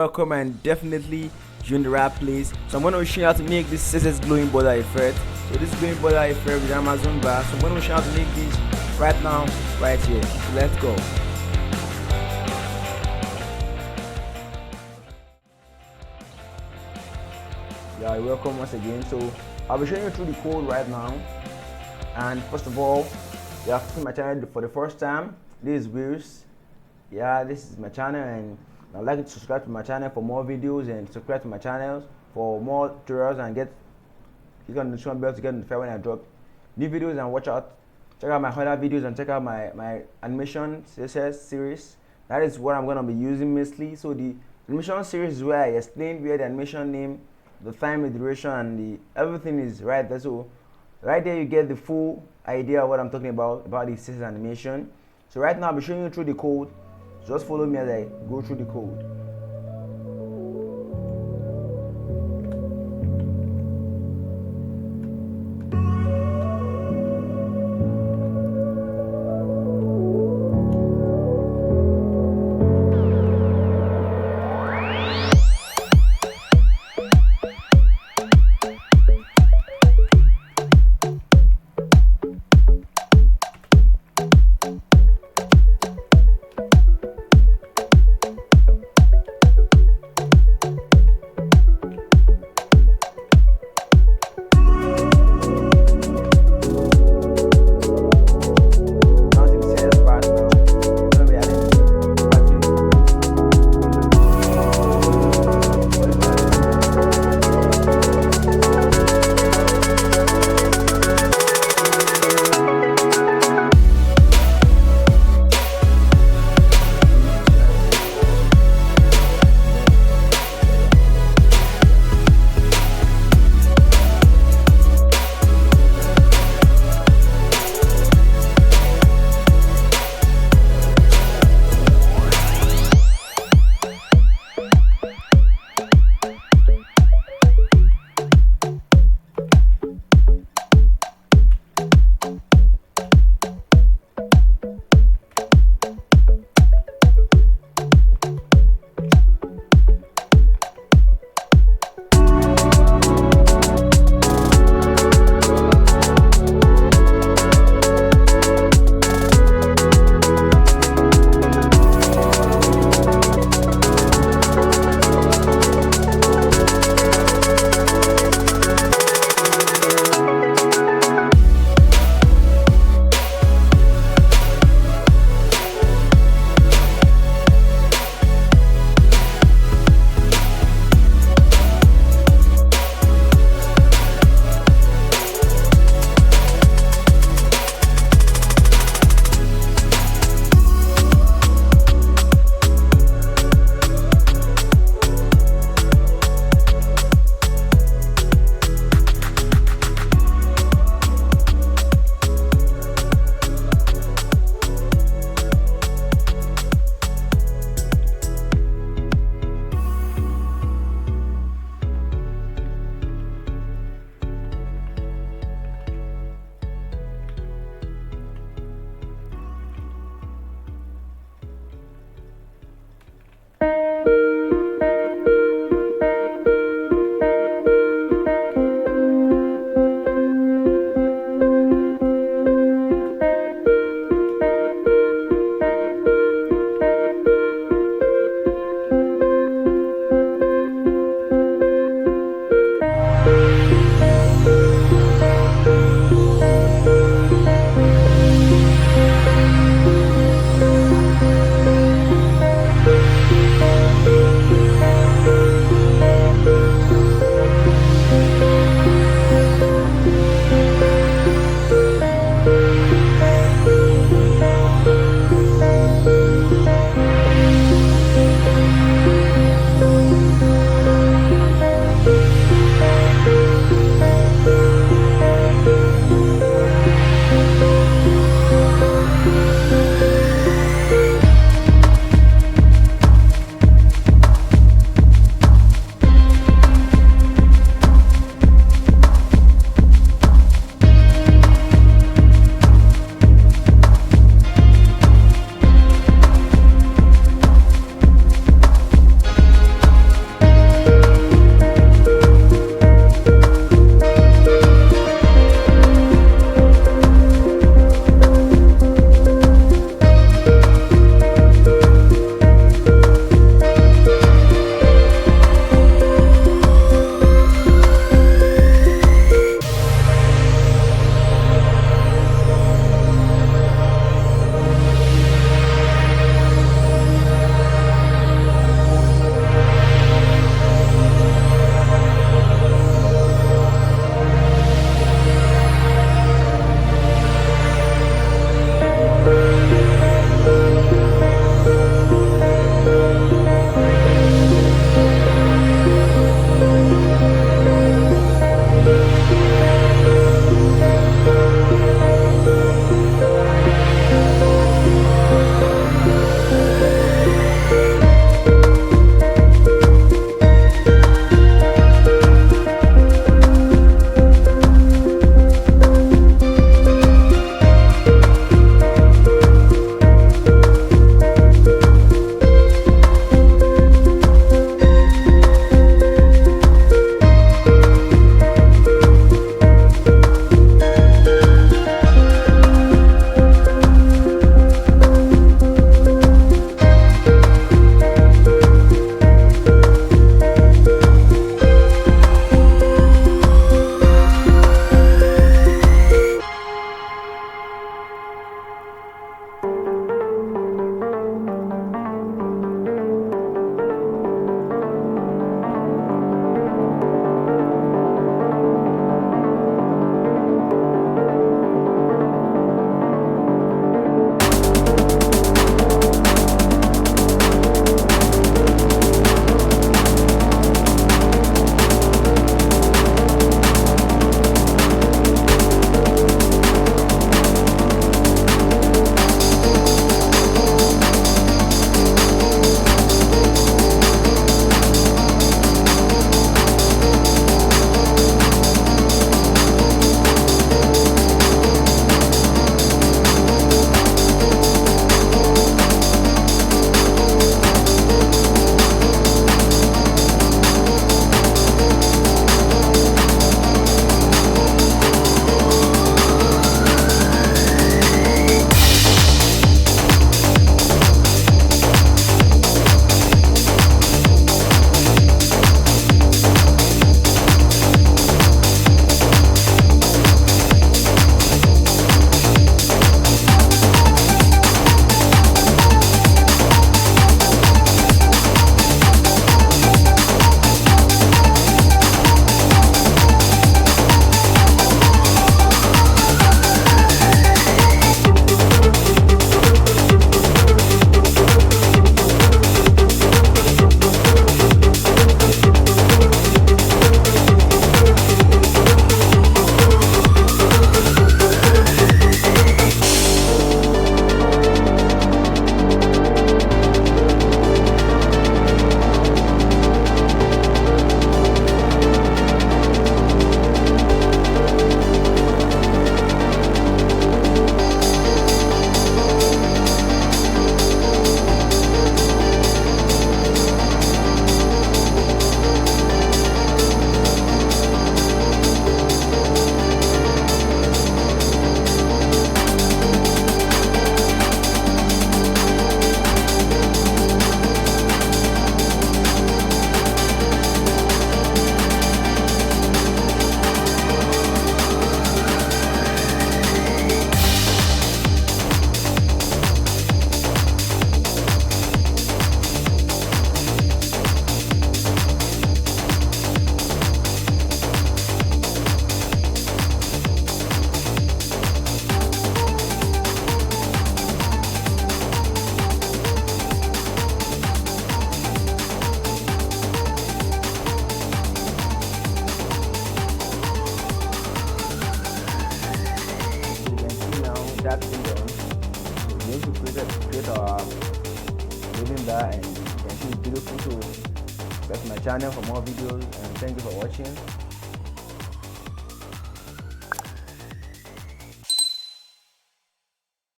welcome, and definitely you're in the right place. So I'm going to show you how to make this CSS glowing border effect. So this glowing border effect with Amazon bar. So I'm going to show you how to make this right now, right here. So let's go. Yeah, you're welcome once again. So I'll be showing you through the code right now. And first of all, you have to my channel for the first time. This is willx. Yeah, this is my channel, and I'd like you to subscribe to my channel for more videos, and subscribe to my channel for more tutorials, and click on the notification bell to get notified when I drop new videos. And watch out, check out my other videos, and check out my animation CSS series. That is what I'm going to be using mostly. So the animation series is where I explain where the animation name, the time, the duration, and everything is right there. So right there you get the full idea of what I'm talking about the CSS animation. So right now I'll be showing you through the code. Just follow me as I go through the code. create our living bar, and you can see it's beautiful. So subscribe to my channel for more videos, and thank you for watching.